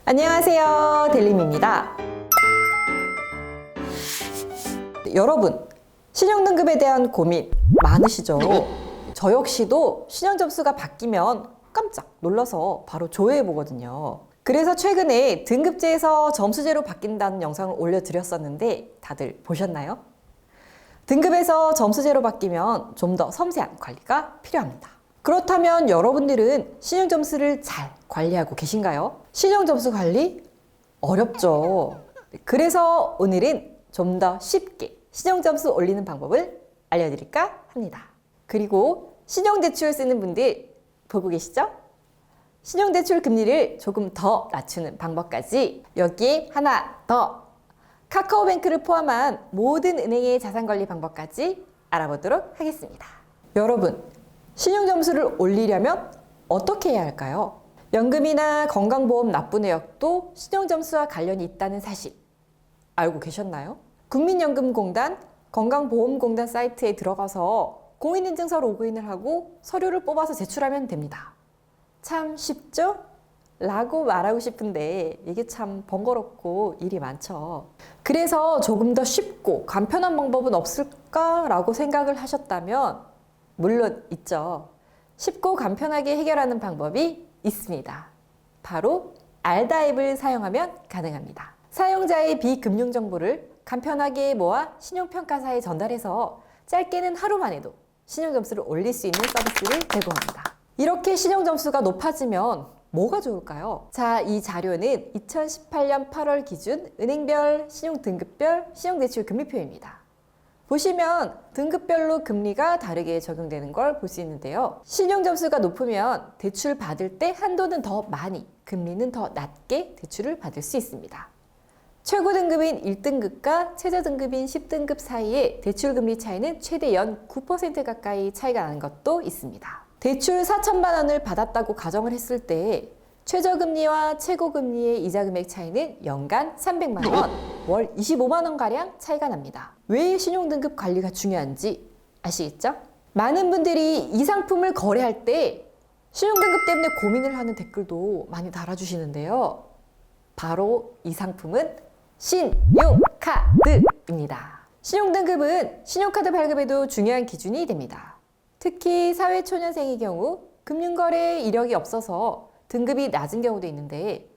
안녕하세요, 델림입니다. 여러분, 신용등급에 대한 고민 많으시죠? 저 역시도 신용점수가 바뀌면 깜짝 놀라서 바로 조회해보거든요. 그래서 최근에 등급제에서 점수제로 바뀐다는 영상을 올려드렸었는데 다들 보셨나요? 등급에서 점수제로 바뀌면 좀 더 섬세한 관리가 필요합니다. 그렇다면 여러분들은 신용점수를 잘 관리하고 계신가요? 신용점수 관리 어렵죠. 그래서 오늘은 좀 더 쉽게 신용점수 올리는 방법을 알려드릴까 합니다. 그리고 신용대출 쓰는 분들 보고 계시죠? 신용대출 금리를 조금 더 낮추는 방법까지 여기에 하나 더 카카오뱅크를 포함한 모든 은행의 자산관리 방법까지 알아보도록 하겠습니다. 여러분, 신용점수를 올리려면 어떻게 해야 할까요? 연금이나 건강보험 납부내역도 신용점수와 관련이 있다는 사실 알고 계셨나요? 국민연금공단, 건강보험공단 사이트에 들어가서 공인인증서 로그인을 하고 서류를 뽑아서 제출하면 됩니다. 참 쉽죠? 라고 말하고 싶은데 이게 참 번거롭고 일이 많죠. 그래서 조금 더 쉽고 간편한 방법은 없을까라고 생각을 하셨다면 물론 있죠. 쉽고 간편하게 해결하는 방법이 있습니다. 바로 알다 앱을 사용하면 가능합니다. 사용자의 비금융 정보를 간편하게 모아 신용평가사에 전달해서 짧게는 하루만 해도 신용점수를 올릴 수 있는 서비스를 제공합니다. 이렇게 신용점수가 높아지면 뭐가 좋을까요? 자, 이 자료는 2018년 8월 기준 은행별, 신용등급별, 신용대출 금리표입니다. 보시면 등급별로 금리가 다르게 적용되는 걸 볼 수 있는데요. 신용점수가 높으면 대출 받을 때 한도는 더 많이, 금리는 더 낮게 대출을 받을 수 있습니다. 최고 등급인 1등급과 최저 등급인 10등급 사이의 대출 금리 차이는 최대 연 9% 가까이 차이가 나는 것도 있습니다. 대출 4천만 원을 받았다고 가정을 했을 때 최저금리와 최고금리의 이자 금액 차이는 연간 300만 원, 월 25만 원가량 차이가 납니다. 왜 신용등급 관리가 중요한지 아시겠죠? 많은 분들이 이 상품을 거래할 때 신용등급 때문에 고민을 하는 댓글도 많이 달아주시는데요. 바로 이 상품은 신용카드입니다. 신용등급은 신용카드 발급에도 중요한 기준이 됩니다. 특히 사회초년생의 경우 금융거래 이력이 없어서 등급이 낮은 경우도 있는데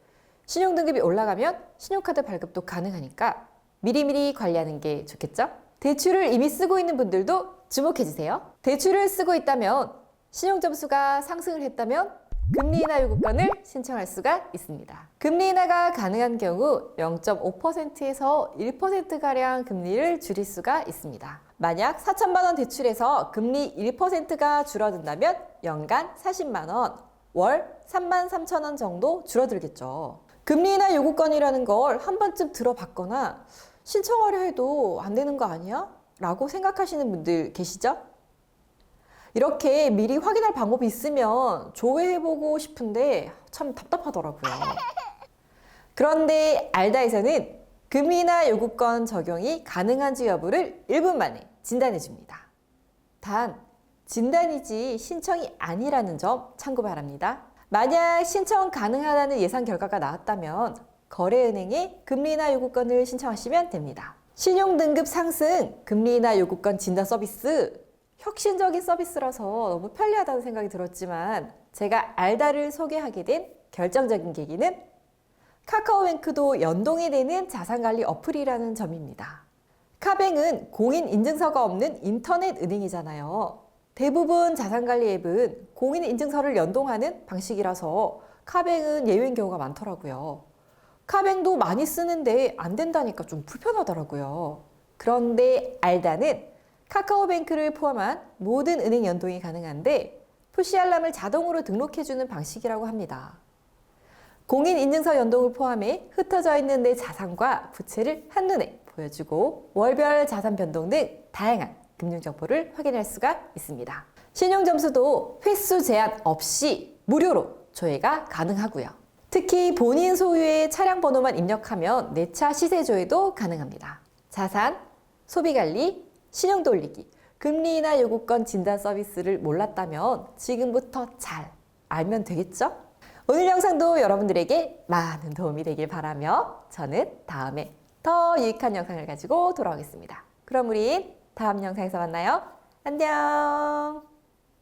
신용등급이 올라가면 신용카드 발급도 가능하니까 미리미리 관리하는 게 좋겠죠? 대출을 이미 쓰고 있는 분들도 주목해주세요. 대출을 쓰고 있다면 신용점수가 상승을 했다면 금리 인하 요구권을 신청할 수가 있습니다. 금리 인하가 가능한 경우 0.5%에서 1%가량 금리를 줄일 수가 있습니다. 만약 4천만 원 대출에서 금리 1%가 줄어든다면 연간 40만 원, 월 3만 3천 원 정도 줄어들겠죠. 금리 인하 요구권이라는 걸 한 번쯤 들어봤거나 신청하려 해도 안 되는 거 아니야? 라고 생각하시는 분들 계시죠? 이렇게 미리 확인할 방법이 있으면 조회해보고 싶은데 참 답답하더라고요. 그런데 알다에서는 금리 인하 요구권 적용이 가능한지 여부를 1분 만에 진단해줍니다. 단, 진단이지 신청이 아니라는 점 참고 바랍니다. 만약 신청 가능하다는 예상 결과가 나왔다면 거래은행에 금리 인하 요구권을 신청하시면 됩니다. 신용등급 상승, 금리 인하 요구권 진단 서비스, 혁신적인 서비스라서 너무 편리하다는 생각이 들었지만 제가 알다를 소개하게 된 결정적인 계기는 카카오뱅크도 연동이 되는 자산관리 어플이라는 점입니다. 카뱅은 공인인증서가 없는 인터넷 은행이잖아요. 대부분 자산관리 앱은 공인인증서를 연동하는 방식이라서 카뱅은 예외인 경우가 많더라고요. 카뱅도 많이 쓰는데 안 된다니까 좀 불편하더라고요. 그런데 알다는 카카오뱅크를 포함한 모든 은행 연동이 가능한데 푸시 알람을 자동으로 등록해주는 방식이라고 합니다. 공인인증서 연동을 포함해 흩어져 있는 내 자산과 부채를 한눈에 보여주고 월별 자산 변동 등 다양한 금융정보를 확인할 수가 있습니다. 신용점수도 횟수 제한 없이 무료로 조회가 가능하고요. 특히 본인 소유의 차량 번호만 입력하면 내차 시세 조회도 가능합니다. 자산, 소비관리, 신용도 올리기, 금리 인하 요구권 진단 서비스를 몰랐다면 지금부터 잘 알면 되겠죠? 오늘 영상도 여러분들에게 많은 도움이 되길 바라며 저는 다음에 더 유익한 영상을 가지고 돌아오겠습니다. 그럼 우린 다음 영상에서 만나요. 안녕.